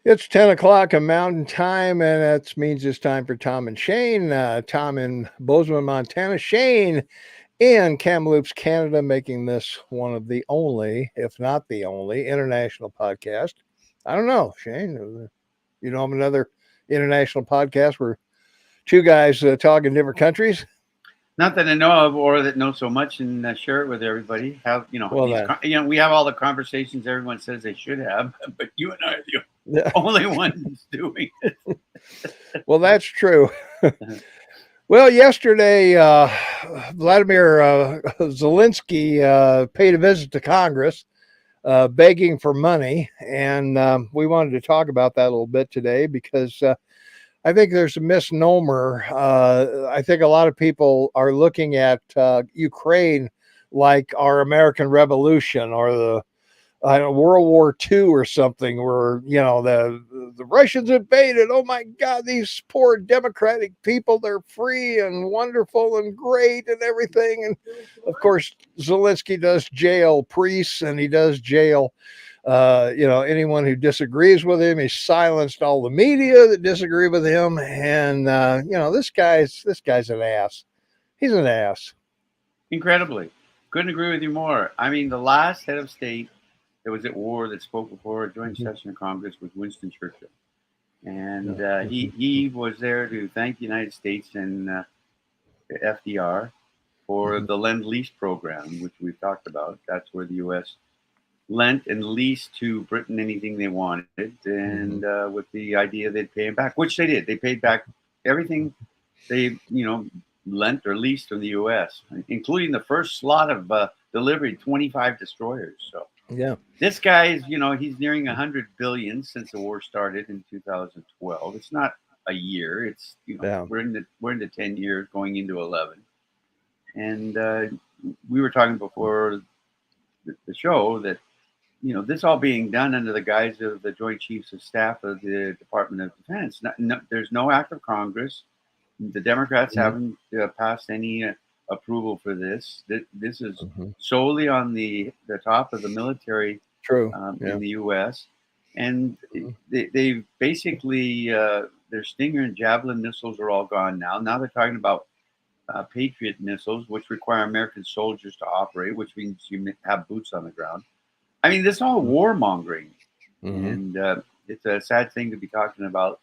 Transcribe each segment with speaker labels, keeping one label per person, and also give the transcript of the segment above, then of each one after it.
Speaker 1: It's 10 o'clock on Mountain Time, and that means it's time for Tom and Shane. Tom in Bozeman, Montana. Shane in Kamloops, Canada, making this one of the only, if not the only, international podcast. I don't know, Shane. You know, I'm another international podcast where two guys talk in different countries.
Speaker 2: Not that I know of, or that know so much, and share it with everybody. Have
Speaker 1: Well,
Speaker 2: these?
Speaker 1: then,
Speaker 2: We have all the conversations everyone says they should have, but you and I are the only ones doing it.
Speaker 1: well, that's true. Well, yesterday, Vladimir Zelensky paid a visit to Congress, begging for money, and we wanted to talk about that a little bit today because I think there's a misnomer. I think a lot of people are looking at Ukraine like our American Revolution or the World War II or something, where the Russians invaded. Oh my God, these poor democratic people—they're free and wonderful and great and everything. And of course, Zelensky does jail priests and he does jail anyone who disagrees with him. He's silenced all the media that disagree with him, and this guy's an ass. He's an ass.
Speaker 2: Incredibly, couldn't agree with you more. I mean, the last head of state that was at war that spoke before a joint session of Congress was Winston Churchill, and he was there to thank the United States and FDR for the Lend Lease program, which we've talked about. That's where the U.S. lent and leased to Britain anything they wanted, and with the idea they'd pay them back, which they did. They paid back everything they lent or leased from the U.S., including the first slot of delivery 25 destroyers. So
Speaker 1: Yeah.
Speaker 2: this guy is, he's nearing 100 billion since the war started in 2012. It's not a year. It's
Speaker 1: Yeah.
Speaker 2: we're into 10 years, going into 11, and we were talking before the show that this all being done under the guise of the Joint Chiefs of Staff of the Department of Defense. There's no act of Congress. The Democrats haven't passed any approval for this. This is solely on the top of the military
Speaker 1: True.
Speaker 2: in the U.S. And they basically, their Stinger and Javelin missiles are all gone now. Now they're talking about Patriot missiles, which require American soldiers to operate, which means you have boots on the ground. I mean, this is all warmongering, and it's a sad thing to be talking about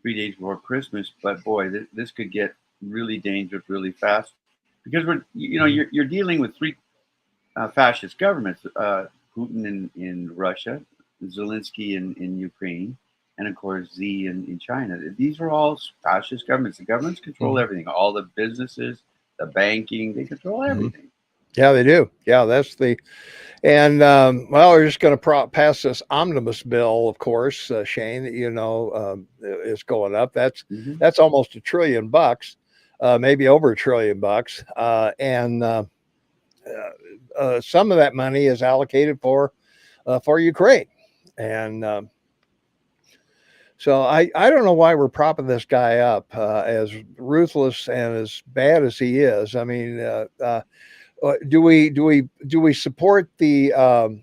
Speaker 2: 3 days before Christmas. But boy, this could get really dangerous really fast because you're dealing with three fascist governments: Putin in Russia, Zelensky in Ukraine, and of course Z in China. These are all fascist governments. The governments control everything, all the businesses, the banking, they control everything.
Speaker 1: Yeah, they do. Yeah, and we're just going to pass this omnibus bill, of course, Shane. Is going up. That's almost $1 trillion, maybe over $1 trillion, and some of that money is allocated for Ukraine, and so I don't know why we're propping this guy up, as ruthless and as bad as he is. I mean, do we support the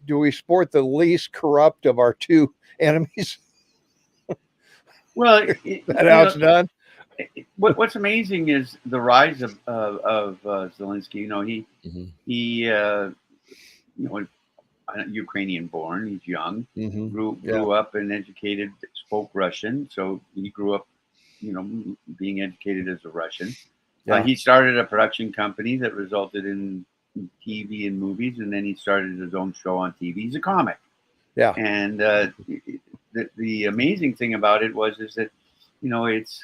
Speaker 1: least corrupt of our two enemies?
Speaker 2: Well,
Speaker 1: That how it's done.
Speaker 2: what's amazing is the rise of Zelensky. He Ukrainian born. He's young. Grew up and educated. Spoke Russian, so he grew up, being educated as a Russian.
Speaker 1: Yeah.
Speaker 2: He started a production company that resulted in TV and movies, and then he started his own show on TV. He's a comic.
Speaker 1: Yeah.
Speaker 2: And the amazing thing about it is that it's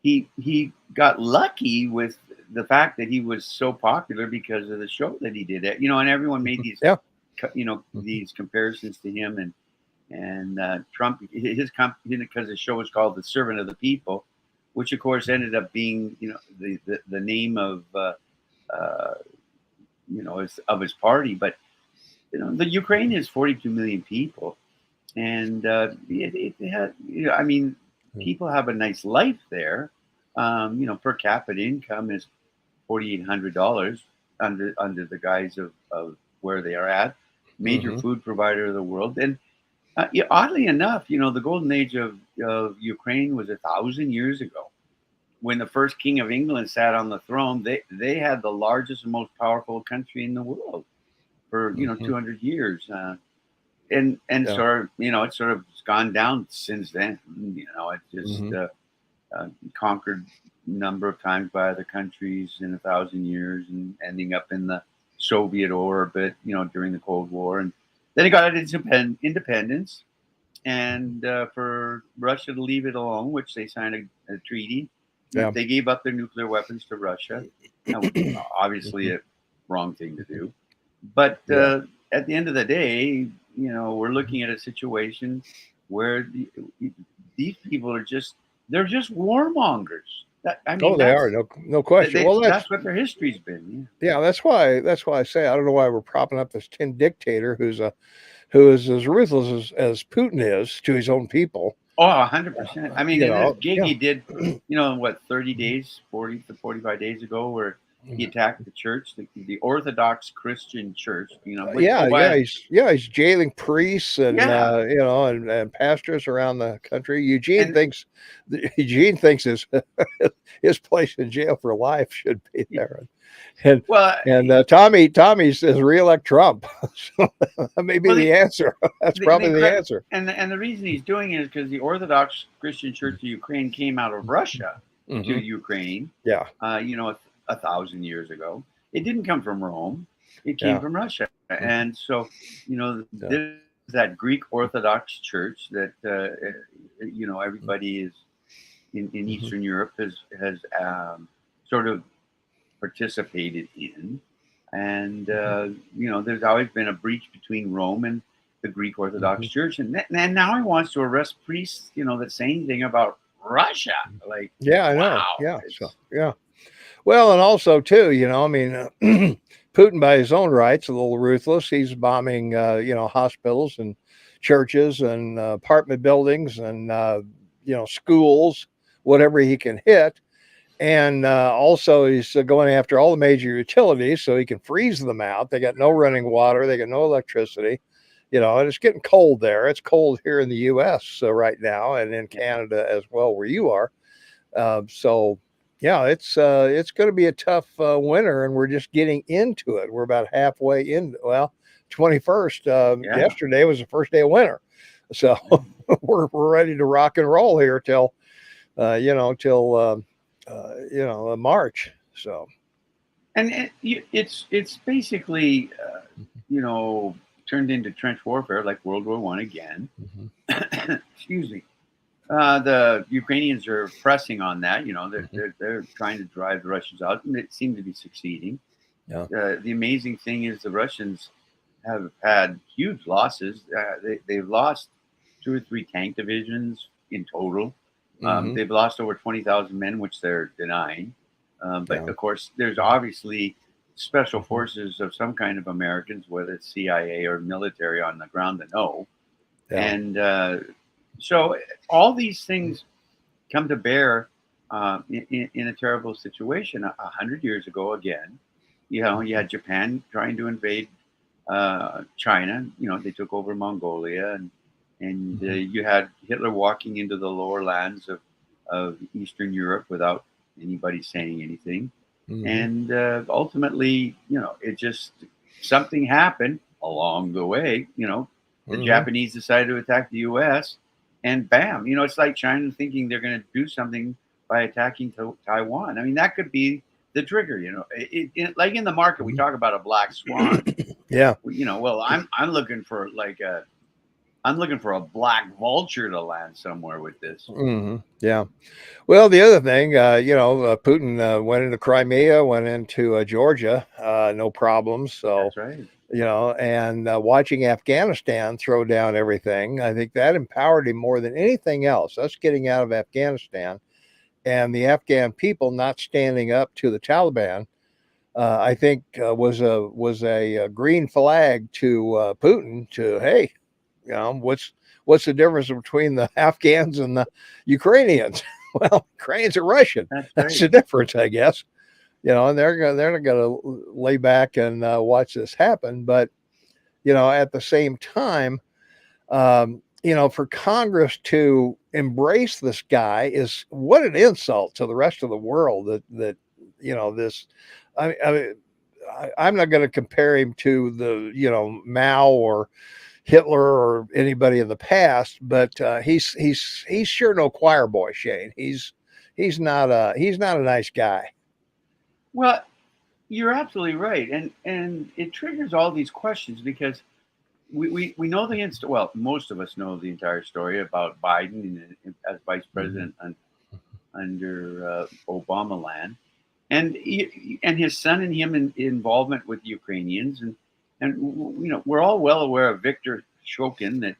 Speaker 2: he got lucky with the fact that he was so popular because of the show that he did. And everyone made these these comparisons to him and Trump. His company, because the show was called The Servant of the People, which of course ended up being the name of of his party. But the Ukraine is 42 million people, and it had, I mean, people have a nice life there. Per capita income is $4,800 under the guise of where they are at. major food provider of the world. And yeah, oddly enough, the golden age of Ukraine was 1,000 years ago. When the first king of England sat on the throne, they had the largest and most powerful country in the world for 200 years. And
Speaker 1: Yeah.
Speaker 2: sort of, it's sort of gone down since then. It just conquered a number of times by other countries in 1,000 years, and ending up in the Soviet orbit, during the Cold War. And then it got its independence, and for Russia to leave it alone, which they signed a treaty.
Speaker 1: Yeah.
Speaker 2: They gave up their nuclear weapons to Russia. Now, obviously, a wrong thing to do. But at the end of the day, we're looking at a situation where these people are they're just warmongers.
Speaker 1: They are, no question.
Speaker 2: That's what their history's been.
Speaker 1: Yeah, that's why I say I don't know why we're propping up this tin dictator who is as ruthless as Putin is to his own people.
Speaker 2: Oh, 100%. I mean, this gig he did, 30 days, 40 to 45 days ago, where he attacked the church, the Orthodox Christian church.
Speaker 1: He's jailing priests and and pastors around the country. Eugene thinks his place in jail for life should be there. And Tommy says reelect Trump. So that may be the answer. That's probably the answer.
Speaker 2: And the reason he's doing it is because the Orthodox Christian Church of Ukraine came out of Russia to Ukraine.
Speaker 1: Yeah.
Speaker 2: 1,000 years ago. It didn't come from Rome. It came from Russia. And so, there's that Greek Orthodox Church that everybody is in Eastern Europe has sort of participated in. And there's always been a breach between Rome and the Greek Orthodox Church, and now he wants to arrest priests that say anything about Russia. Like,
Speaker 1: I know.
Speaker 2: Wow,
Speaker 1: Well, and also too, Putin by his own rights, a little ruthless. He's bombing hospitals and churches and apartment buildings and schools, whatever he can hit. And also he's going after all the major utilities so he can freeze them out. They got no running water. They got no electricity, and it's getting cold there. It's cold here in the U.S. Right now, and in Canada as well, where you are. It's going to be a tough winter, and we're just getting into it. We're about halfway in. 21st. Yesterday was the first day of winter. So we're ready to rock and roll here till March. So,
Speaker 2: and it's basically turned into trench warfare like World War I again. Excuse me. The Ukrainians are pressing on that. They're trying to drive the Russians out, and it seems to be succeeding.
Speaker 1: Yeah.
Speaker 2: The amazing thing is the Russians have had huge losses. They've lost 2 or 3 tank divisions in total. They've lost over 20,000 men, which they're denying. But of course, there's obviously special forces of some kind of Americans, whether it's CIA or military on the ground, to know. Yeah. And so all these things come to bear in a terrible situation. 100 years ago, again, you had Japan trying to invade China. They took over Mongolia, and you had Hitler walking into the lower lands of Eastern Europe without anybody saying anything. And ultimately, it just, something happened along the way. The Japanese decided to attack the U.S. and bam, it's like China thinking they're going to do something by attacking Taiwan. I mean, that could be the trigger. Like in the market, we talk about a black swan.
Speaker 1: Yeah.
Speaker 2: Well, I'm looking for a black vulture to land somewhere with this.
Speaker 1: Yeah. Well, the other thing, Putin went into Crimea, went into Georgia, no problems. So,
Speaker 2: that's right.
Speaker 1: And watching Afghanistan throw down everything, I think that empowered him more than anything else. Us getting out of Afghanistan and the Afghan people not standing up to the Taliban, I think was a green flag to Putin to, hey, what's the difference between the Afghans and the Ukrainians? Well, Ukrainians are Russian. That's the difference, I guess. And they're not going to lay back and watch this happen. But at the same time, for Congress to embrace this guy is what an insult to the rest of the world. This, I'm not going to compare him to the Mao or Hitler or anybody in the past, but he's sure no choir boy, Shane. He's not a nice guy.
Speaker 2: Well, you're absolutely right, and it triggers all these questions because we know well, most of us know the entire story about Biden as vice president under Obama land, and his son and him involvement with Ukrainians, and we're all well aware of Victor Shokin that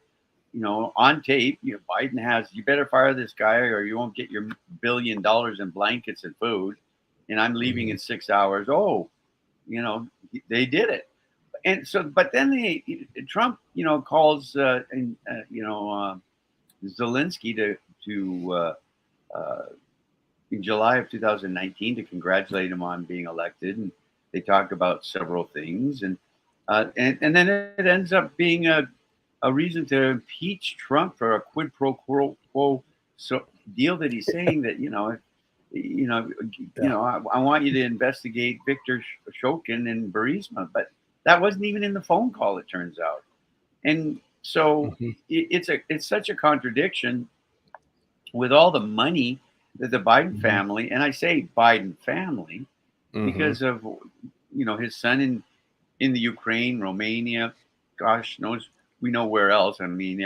Speaker 2: on tape, Biden has, you better fire this guy or you won't get your $1 billion in blankets and food, and I'm leaving in 6 hours. Oh, they did it. And so, but then Trump, calls, Zelensky in July of 2019 to congratulate him on being elected. And they talk about several things. And then it ends up being a reason to impeach Trump for a quid pro quo deal that he's saying that, I want you to investigate Victor Shokin and Burisma, but that wasn't even in the phone call, it turns out. And so it's such a contradiction with all the money that the Biden family, and I say Biden family because of his son in the Ukraine, Romania, gosh knows we know where else. I mean,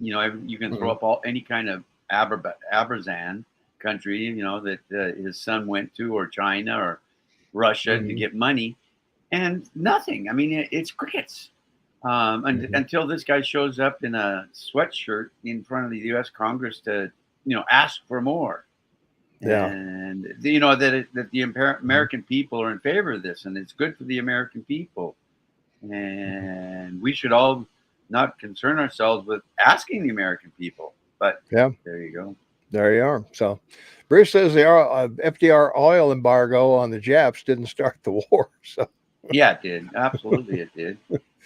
Speaker 2: you can throw up any kind of Abrazan country, that his son went to, or China or Russia to get money, and nothing. I mean, it's crickets until this guy shows up in a sweatshirt in front of the U.S. Congress to, ask for more.
Speaker 1: Yeah.
Speaker 2: And that the American people are in favor of this, and it's good for the American people, and we should all not concern ourselves with asking the American people. But
Speaker 1: yeah,
Speaker 2: there you go.
Speaker 1: There you are. So Bruce says the FDR oil embargo on the Japs didn't start the war. So
Speaker 2: yeah, it did. Absolutely, it did.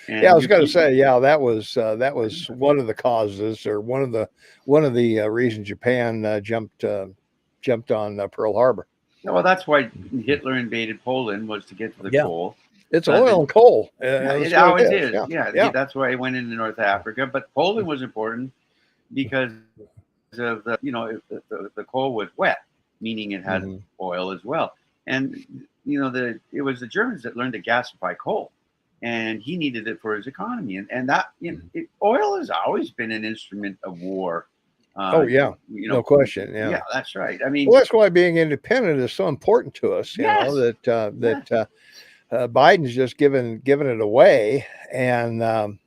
Speaker 2: And
Speaker 1: I was going to say, that was one of the causes, or one of the reasons Japan jumped on Pearl Harbor.
Speaker 2: Well, that's why Hitler invaded Poland, was to get to the coal.
Speaker 1: It's oil and coal.
Speaker 2: It always is. Yeah. That's why he went into North Africa. But Poland was important because of the coal was wet, meaning it had oil as well. And it was the Germans that learned to gasify coal, and he needed it for his economy. And that oil has always been an instrument of war.
Speaker 1: No question. Yeah,
Speaker 2: that's right. I mean,
Speaker 1: that's why being independent is so important to us. Biden's just giving it away, and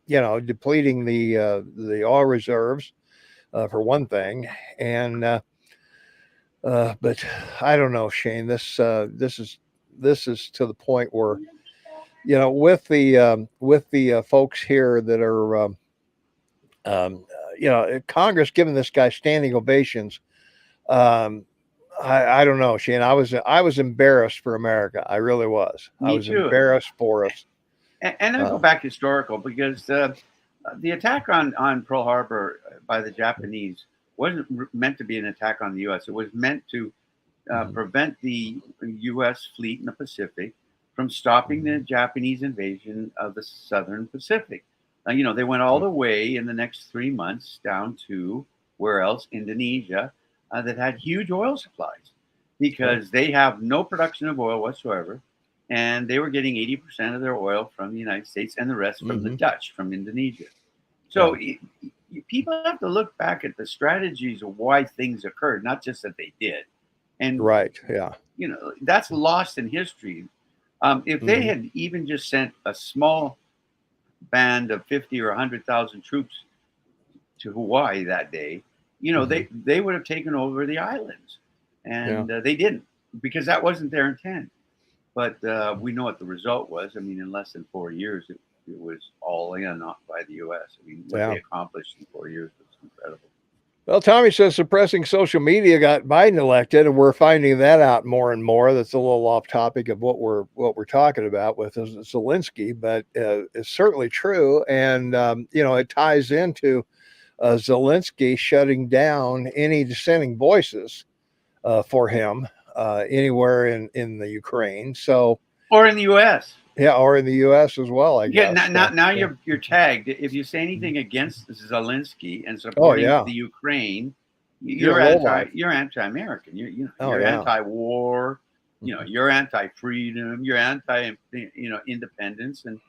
Speaker 1: depleting the oil reserves for one thing, and but I don't know, Shane. This is to the point where with the folks here that are Congress giving this guy standing ovations. I don't know, Shane. I was embarrassed for America. I really was. I was embarrassed for us.
Speaker 2: And I go back historical, because the attack on Pearl Harbor by the Japanese wasn't meant to be an attack on the U.S. It was meant to prevent the U.S. fleet in the Pacific from stopping the Japanese invasion of the Southern Pacific. They went all the way in the next 3 months down to where else? Indonesia, that had huge oil supplies, because they have no production of oil whatsoever. And they were getting 80% of their oil from the United States, and the rest from the Dutch, from Indonesia. So people have to look back at the strategies of why things occurred, not just that they did. And that's lost in history. If they had even just sent a small band of 50 or 100,000 troops to Hawaii that day, they would have taken over the islands, and they didn't, because that wasn't their intent. But we know what the result was. I mean, in less than 4 years, it was all in by the U.S. I mean, what they accomplished in 4 years was incredible.
Speaker 1: Well, Tommy says suppressing social media got Biden elected, and we're finding that out more and more. That's a little off topic of what we're talking about with Zelensky, but it's certainly true, and it ties into Zelensky shutting down any dissenting voices for him anywhere in the Ukraine. So,
Speaker 2: or in the U.S.
Speaker 1: Yeah, or in the U.S. as well, I
Speaker 2: Yeah,
Speaker 1: guess.
Speaker 2: now you're tagged. If you say anything against Zelensky and
Speaker 1: Oh
Speaker 2: supporting
Speaker 1: yeah,
Speaker 2: the Ukraine,
Speaker 1: you're a lowlife.
Speaker 2: you're anti-American.
Speaker 1: Oh
Speaker 2: You're
Speaker 1: yeah.
Speaker 2: anti-war.
Speaker 1: Mhm.
Speaker 2: You're anti-freedom. You're anti independence. And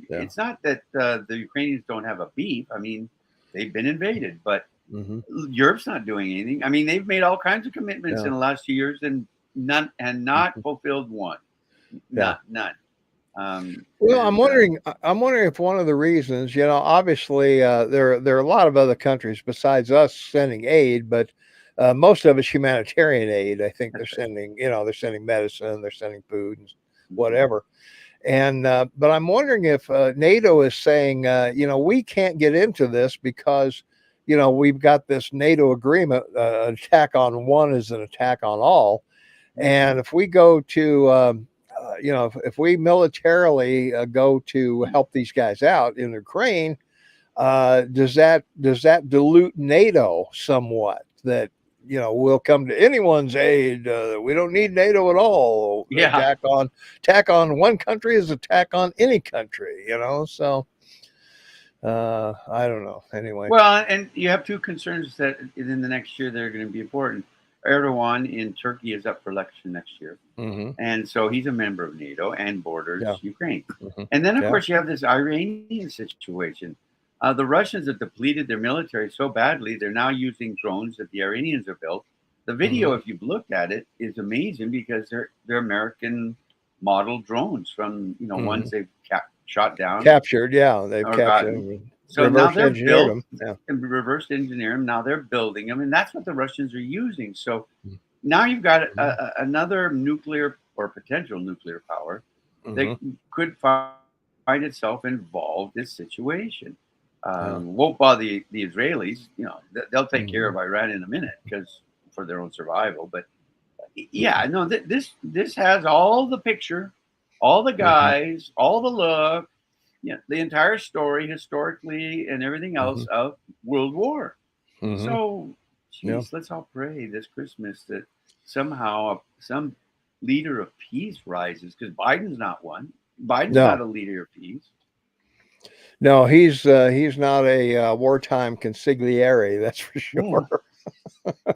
Speaker 1: Yeah.
Speaker 2: it's not that the Ukrainians don't have a beef. I mean, they've been invaded, but
Speaker 1: hmm
Speaker 2: Europe's not doing anything. I mean, they've made all kinds of commitments
Speaker 1: Yeah.
Speaker 2: in the last 2 years and not fulfilled one.
Speaker 1: Yeah.
Speaker 2: None.
Speaker 1: Well,
Speaker 2: And
Speaker 1: I'm wondering if one of the reasons, obviously, there are a lot of other countries besides us sending aid, but most of it's humanitarian aid. I think they're
Speaker 2: That's right.
Speaker 1: sending, they're sending medicine, they're sending food, and whatever. And but I'm wondering if NATO is saying, we can't get into this because, we've got this NATO agreement. Attack on one is an attack on all. And if we go to, if we militarily go to help these guys out in Ukraine, does that dilute NATO somewhat? That we'll come to anyone's aid. We don't need NATO at all.
Speaker 2: Yeah.
Speaker 1: Attack on one country is attack on any country. So I don't know. Anyway.
Speaker 2: Well, and you have two concerns that in the next year they're going to be important. Erdogan in Turkey is up for election next year.
Speaker 1: Mm-hmm.
Speaker 2: And so he's a member of NATO and borders Ukraine.
Speaker 1: Mm-hmm.
Speaker 2: And then, of course, you have this Iranian situation. The Russians have depleted their military so badly, they're now using drones that the Iranians have built. The video, if you've looked at it, is amazing because they're American model drones from, ones they've shot down.
Speaker 1: Captured, yeah. They've captured them.
Speaker 2: So now they're built
Speaker 1: them. Yeah.
Speaker 2: and reverse engineer them. Now they're building them, and that's what the Russians are using. So now you've got another nuclear or potential nuclear power that could find itself involved in this situation. Won't bother the Israelis. They'll take care of Iran in a minute because for their own survival. But yeah, no, this has all the picture, all the guys, all the look. The entire story historically and everything else of World War. So, geez, let's all pray this Christmas that somehow some leader of peace rises, because Biden's not one. Biden's not a leader of peace.
Speaker 1: No, he's not a wartime consigliere, that's for sure.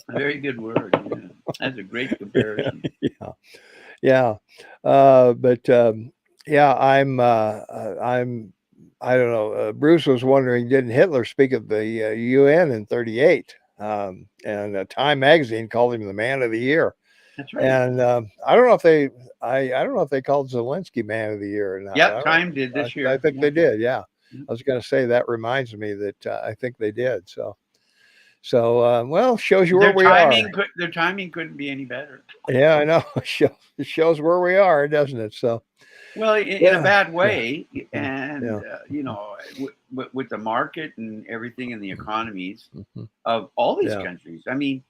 Speaker 2: Very good word. Yeah. That's a great comparison.
Speaker 1: Yeah. But I don't know. Bruce was wondering, didn't Hitler speak at the UN in 1938? And Time magazine called him the man of the year.
Speaker 2: That's right.
Speaker 1: And I don't know if they called Zelensky man of the year or not.
Speaker 2: Yeah, Time did this year.
Speaker 1: I think they did. Yeah. I was going to say that reminds me that I think they did. So well, shows you where we are.
Speaker 2: Their timing couldn't be any better.
Speaker 1: Yeah, I know. It shows where we are, doesn't it? So,
Speaker 2: well, in a bad way, and with the market and everything in the economies of all these countries. I mean,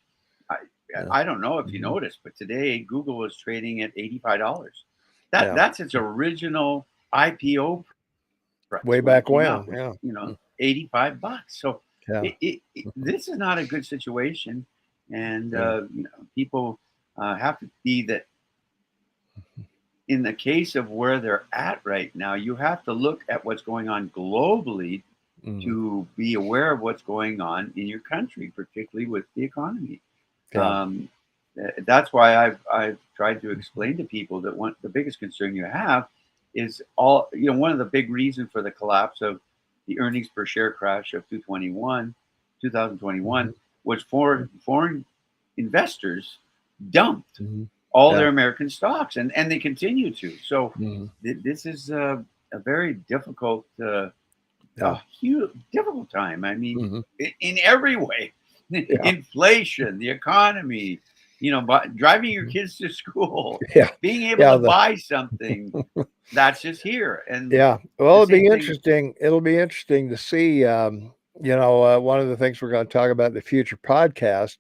Speaker 2: I don't know if you noticed, but today Google was trading at $85. That's its original IPO price.
Speaker 1: Way back when,
Speaker 2: $85. So this is not a good situation, and people have to be that. In the case of where they're at right now, you have to look at what's going on globally to be aware of what's going on in your country, particularly with the economy. That's why I've tried to explain to people that the biggest concern you have is one of the big reasons for the collapse of the earnings per share crash of 2021 was foreign investors dumped all their American stocks, and they continue to. So this is a very difficult, huge, difficult time. I mean, in every way, inflation, the economy, driving your kids to school, being able to buy something that's just here. And
Speaker 1: well, it'll be interesting to see one of the things we're going to talk about in the future podcast,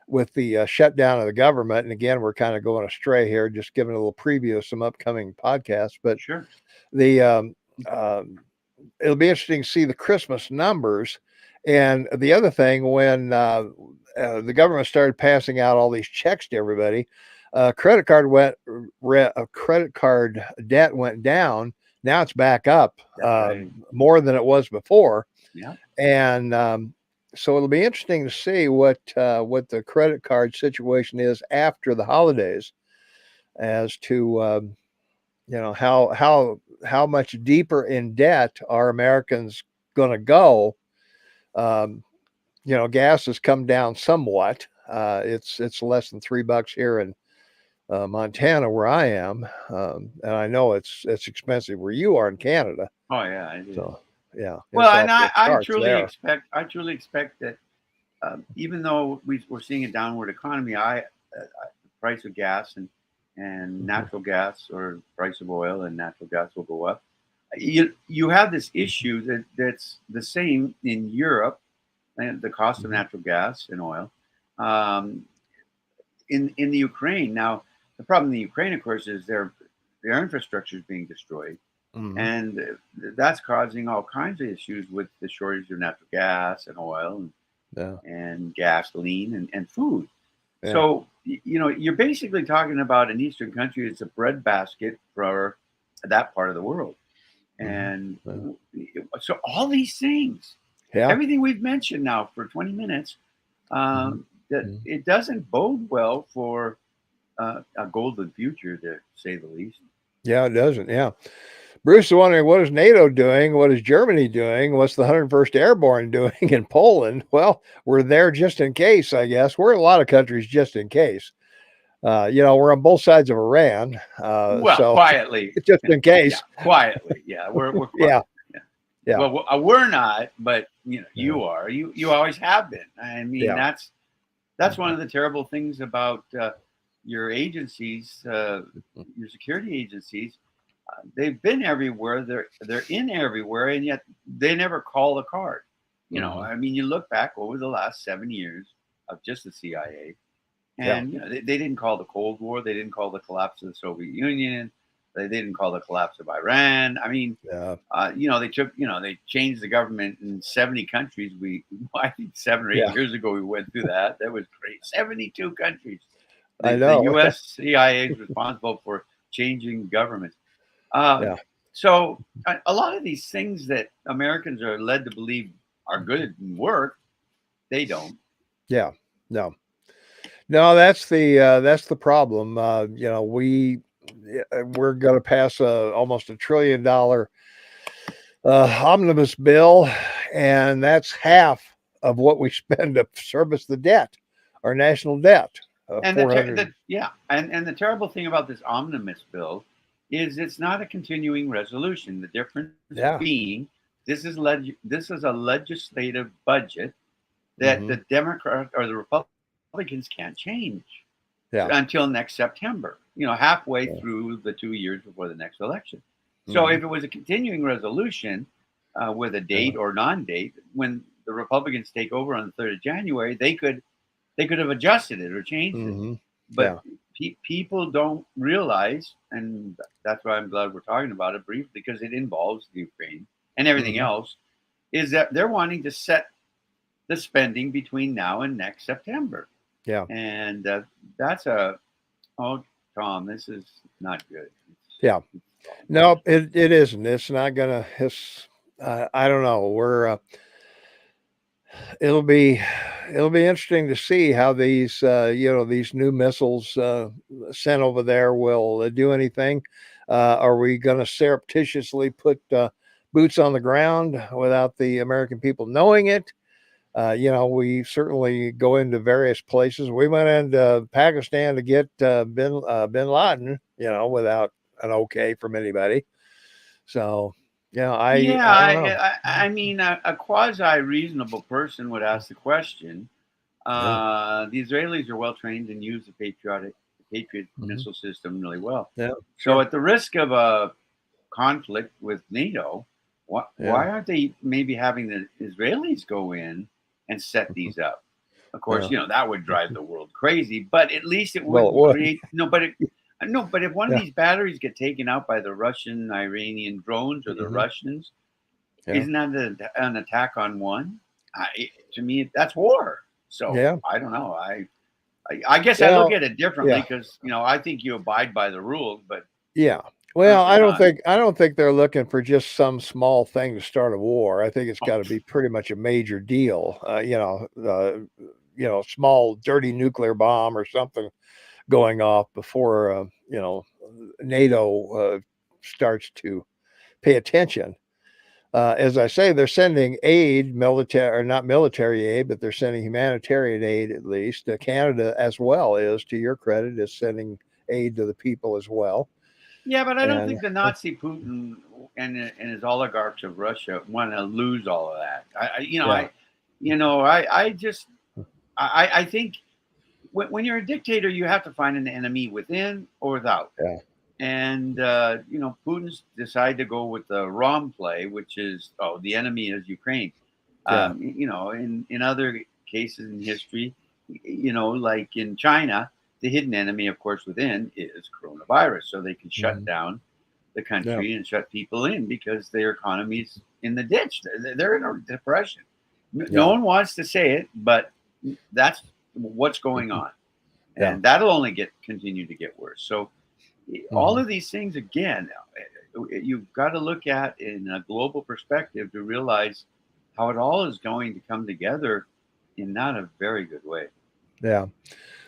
Speaker 1: with the shutdown of the government, and again, we're kind of going astray here, just giving a little preview of some upcoming podcasts, but
Speaker 2: Sure.
Speaker 1: the it'll be interesting to see the Christmas numbers. And the other thing, when the government started passing out all these checks to everybody, credit card debt went down. Now it's back up
Speaker 2: Right.
Speaker 1: more than it was before.
Speaker 2: Yeah.
Speaker 1: And so it'll be interesting to see what the credit card situation is after the holidays, as to how much deeper in debt are Americans going to go. Gas has come down somewhat. It's less than $3 here in Montana, where I am, and I know it's expensive where you are in Canada.
Speaker 2: Oh yeah, I do.
Speaker 1: So yeah,
Speaker 2: Well,
Speaker 1: it's
Speaker 2: and
Speaker 1: off the
Speaker 2: I
Speaker 1: charts
Speaker 2: truly
Speaker 1: there.
Speaker 2: expect that even though we're seeing a downward economy, the price of gas and natural gas, or price of oil and natural gas, will go up. You have this issue that's the same in Europe, and the cost of natural gas and oil. In the Ukraine now, the problem in the Ukraine, of course, is their infrastructure is being destroyed.
Speaker 1: Mhm.
Speaker 2: And that's causing all kinds of issues with the shortage of natural gas and oil
Speaker 1: Yeah.
Speaker 2: and gasoline and food.
Speaker 1: Yeah.
Speaker 2: So, you're basically talking about an Eastern country. It's a breadbasket for that part of the world. And so all these things,
Speaker 1: Yeah.
Speaker 2: everything we've mentioned now for 20 minutes, that it doesn't bode well for a golden future, to say the least.
Speaker 1: Yeah, it doesn't. Yeah. Bruce is wondering, what is NATO doing? What is Germany doing? What's the 101st Airborne doing in Poland? Well, we're there just in case, I guess. We're in a lot of countries just in case. We're on both sides of Iran.
Speaker 2: Well,
Speaker 1: So
Speaker 2: quietly.
Speaker 1: just in case.
Speaker 2: Yeah, quietly. Yeah, we're quiet.
Speaker 1: Yeah. Yeah.
Speaker 2: Well, we're not, but you are. You always have been. I mean,
Speaker 1: Yeah.
Speaker 2: that's one of the terrible things about your agencies, your security agencies. They've been everywhere. They're in everywhere, and yet they never call the card. I mean, you look back over the last 7 years of just the CIA, and they didn't call the Cold War. They didn't call the collapse of the Soviet Union. They didn't call the collapse of Iran. I mean, they changed the government in 70 countries. I think 7 or 8 years ago we went through that. That was great. 72 countries.
Speaker 1: I know.
Speaker 2: The U.S. CIA is responsible for changing governments. So a lot of these things that Americans are led to believe are good and work, they don't.
Speaker 1: Yeah. No, that's the problem. We're going to pass almost $1 trillion omnibus bill, and that's half of what we spend to service the debt, our national debt.
Speaker 2: And the terrible thing about this omnibus bill is it's not a continuing resolution. The difference being this is a legislative budget that the Democrat or the Republicans can't change until next September. Halfway through the 2 years before the next election. So if it was a continuing resolution with a date or non-date, when the Republicans take over on the 3rd of January, they could have adjusted it or changed it. But people don't realize, and that's why I'm glad we're talking about it briefly, because it involves the Ukraine and everything else, is that they're wanting to set the spending between now and next September.
Speaker 1: Yeah.
Speaker 2: And that's Tom, this is not good.
Speaker 1: No, it isn't. It's not gonna. I don't know. It'll be interesting to see how these these new missiles sent over there will do anything. Are we going to surreptitiously put boots on the ground without the American people knowing it? We certainly go into various places. We went into Pakistan to get bin Laden, without an okay from anybody. So,
Speaker 2: I mean, a quasi-reasonable person would ask the question. The Israelis are well trained and use the Patriot missile system really well.
Speaker 1: Yeah.
Speaker 2: So, at the risk of a conflict with NATO, Why aren't they maybe having the Israelis go in and set these up? Of course,
Speaker 1: Yeah.
Speaker 2: that would drive the world crazy, but at least it
Speaker 1: Well, it
Speaker 2: wouldn't
Speaker 1: would.
Speaker 2: create no. But it no. But if one of
Speaker 1: Yeah.
Speaker 2: these batteries get taken out by the Russian, Iranian drones or the
Speaker 1: Mhm.
Speaker 2: Russians,
Speaker 1: Yeah.
Speaker 2: isn't that an attack on one? To me, that's war. So
Speaker 1: Yeah.
Speaker 2: I don't know. I guess I look
Speaker 1: Well,
Speaker 2: at it differently
Speaker 1: yeah.
Speaker 2: because I think you abide by the rules, but
Speaker 1: Yeah. Well,
Speaker 2: apparently not.
Speaker 1: I don't think they're looking for just some small thing to start a war. I think it's
Speaker 2: Oh,
Speaker 1: got to be pretty much a major deal. Small dirty nuclear bomb or something going off before NATO starts to pay attention. As I say, they're sending aid, military or not military aid, but they're sending humanitarian aid at least. Canada, as well, is to your credit, is sending aid to the people as well.
Speaker 2: yeah, but I don't
Speaker 1: And
Speaker 2: think the Nazi Putin and his oligarchs of Russia want to lose all of that.
Speaker 1: yeah,
Speaker 2: I just I think when you're a dictator, you have to find an enemy within or without.
Speaker 1: yeah,
Speaker 2: And Putin's decided to go with the wrong play, which is the enemy is Ukraine.
Speaker 1: yeah,
Speaker 2: In other cases in history, like in China, the hidden enemy, of course, within is coronavirus, so they can shut
Speaker 1: mhm,
Speaker 2: down the
Speaker 1: yeah,
Speaker 2: country and shut people in because their economy's in the ditch. They're in a depression. No
Speaker 1: yeah,
Speaker 2: one wants to say it, but that's what's going
Speaker 1: mhm,
Speaker 2: on,
Speaker 1: yeah,
Speaker 2: and that'll only continue to get worse. So all
Speaker 1: mhm,
Speaker 2: of these things again, you've got to look at in a global perspective to realize how it all is going to come together in not a very good way.
Speaker 1: yeah.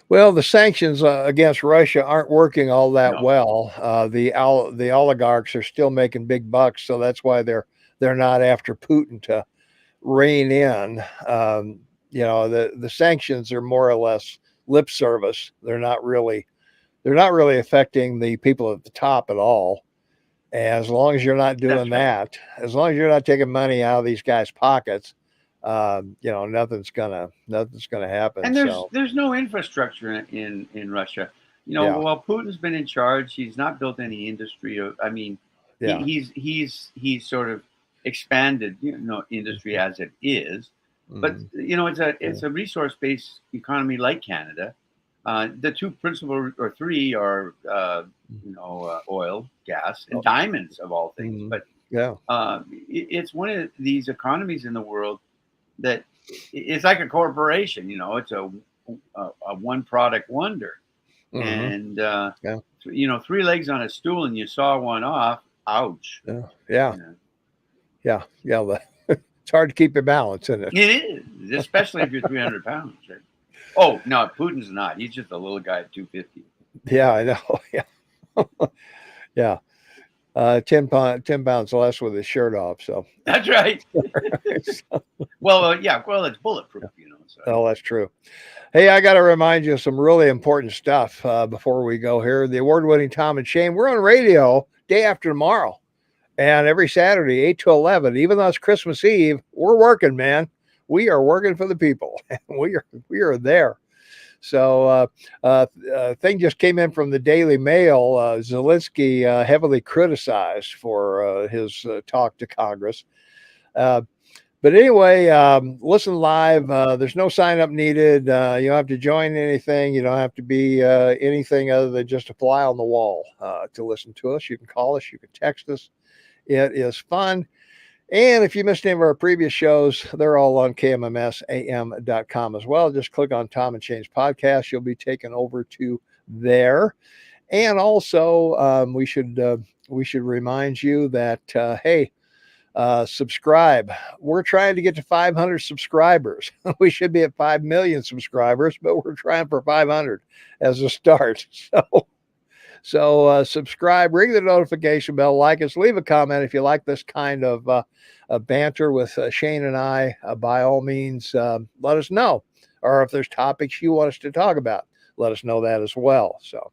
Speaker 1: Well, the sanctions against Russia aren't working all that
Speaker 2: No,
Speaker 1: well. The oligarchs are still making big bucks, so that's why they're not after Putin to rein in. The sanctions are more or less lip service. They're not really affecting the people at the top at all. As long as you're not doing
Speaker 2: that's right.
Speaker 1: that, as long as you're not taking money out of these guys' pockets, nothing's gonna happen.
Speaker 2: And there's
Speaker 1: So
Speaker 2: there's no infrastructure in Russia.
Speaker 1: yeah,
Speaker 2: While Putin's been in charge, he's not built any industry. I mean,
Speaker 1: yeah,
Speaker 2: he's sort of expanded industry as it is, but
Speaker 1: mhm,
Speaker 2: it's
Speaker 1: yeah,
Speaker 2: a resource based economy like Canada. The two principal or three are oil, gas, and
Speaker 1: oh,
Speaker 2: diamonds of all things.
Speaker 1: mhm,
Speaker 2: But
Speaker 1: yeah,
Speaker 2: it's one of these economies in the world that it's like a corporation. It's a one product wonder,
Speaker 1: mhm,
Speaker 2: and
Speaker 1: yeah,
Speaker 2: three legs on a stool, and you saw one off. Ouch!
Speaker 1: yeah, yeah,
Speaker 2: You know,
Speaker 1: yeah. It's hard to keep your balance, isn't it?
Speaker 2: it is, especially if you're 300 pounds. Right? Oh no, Putin's not. He's just a little guy at 250.
Speaker 1: Yeah, I know. Yeah, yeah. 10 pounds less with his shirt off. So,
Speaker 2: That's right. Well, yeah. Well, it's bulletproof. So
Speaker 1: oh, that's true. Hey, I got to remind you of some really important stuff before we go here. The award-winning Tom and Shane. We're on radio day after tomorrow, and every Saturday, 8 to 11. Even though it's Christmas Eve, we're working, man. We are working for the people. We are there. So, thing just came in from the Daily Mail. Zelensky heavily criticized for his talk to Congress. Uh, but anyway, listen live. There's no sign up needed. You don't have to join anything. You don't have to be anything other than just a fly on the wall to listen to us. You can call us. You can text us. It is fun. And if you missed any of our previous shows, they're all on kmsam.com as well. Just click on Tom and Shane's podcast. You'll be taken over to there. And also, we should remind you that hey, subscribe. We're trying to get to 500 subscribers. We should be at 5 million subscribers, but we're trying for 500 as a start. So subscribe, ring the notification bell, like us, leave a comment if you like this kind of banter with Shane and I. By all means, let us know. Or if there's topics you want us to talk about, let us know that as well. So, all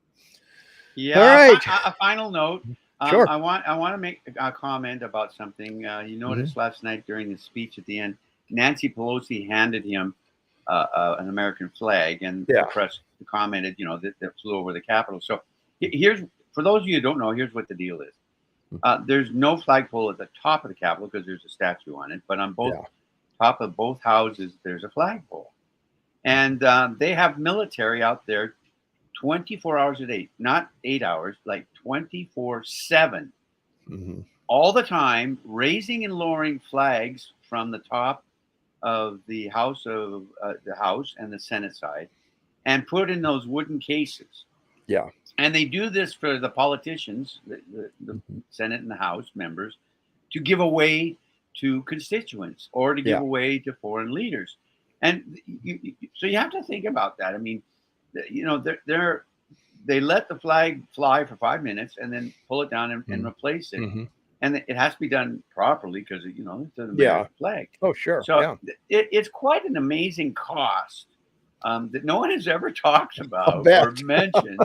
Speaker 2: yeah.
Speaker 1: right,
Speaker 2: A final note.
Speaker 1: sure.
Speaker 2: I want to make a comment about something. You
Speaker 1: Mhm.
Speaker 2: noticed last night during the speech at the end, Nancy Pelosi handed him an American flag, and the
Speaker 1: Yeah.
Speaker 2: press commented, that flew over the Capitol. So here's for those of you who don't know, here's what the deal is. There's no flagpole at the top of the Capitol because there's a statue on it, but on both
Speaker 1: Yeah.
Speaker 2: top of both houses, there's a flagpole. And they have military out there 24 hours a day, not 8 hours, like 24/7,
Speaker 1: Mm-hmm.
Speaker 2: all the time, raising and lowering flags from the top of the House and the Senate side, and put in those wooden cases.
Speaker 1: Yeah.
Speaker 2: And they do this for the politicians, the Senate and the House members, to give away to constituents or to give away to foreign leaders. And so you have to think about that. I mean, they let the flag fly for 5 minutes and then pull it down and replace it.
Speaker 1: Mm-hmm.
Speaker 2: And it has to be done properly because, it's an American flag.
Speaker 1: Oh, sure.
Speaker 2: So it's quite an amazing cost that no one has ever talked about or mentioned.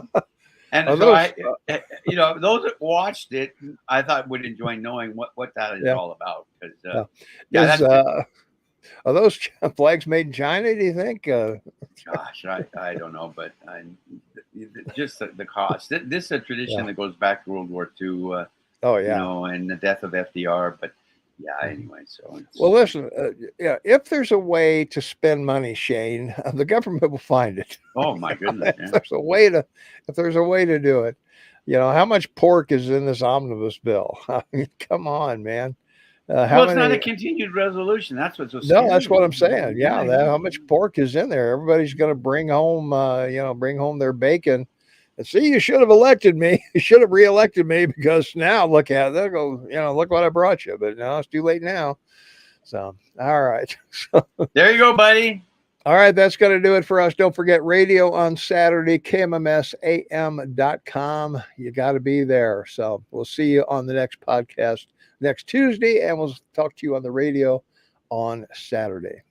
Speaker 2: And so those that watched it, I thought would enjoy knowing what that is all about. Because
Speaker 1: are those flags made in China, do you think?
Speaker 2: Gosh, I don't know, but just the cost. This is a tradition that goes back to World War II. And the death of FDR. But anyway. So
Speaker 1: well, listen. If there's a way to spend money, Shane, the government will find it.
Speaker 2: Oh my goodness!
Speaker 1: If there's a way to do it, how much pork is in this omnibus bill? I mean, come on, man.
Speaker 2: It's not a continued resolution. That's what's so scary.
Speaker 1: No, that's what I'm saying. Yeah, how much pork is in there? Everybody's going to bring home their bacon. And see, you should have elected me. You should have reelected me because now look at it. They'll go, look what I brought you. But no, it's too late now. So, all right.
Speaker 2: There you go, buddy.
Speaker 1: All right, that's going to do it for us. Don't forget radio on Saturday, kmmsam.com. You got to be there. So we'll see you on the next podcast next Tuesday, and we'll talk to you on the radio on Saturday.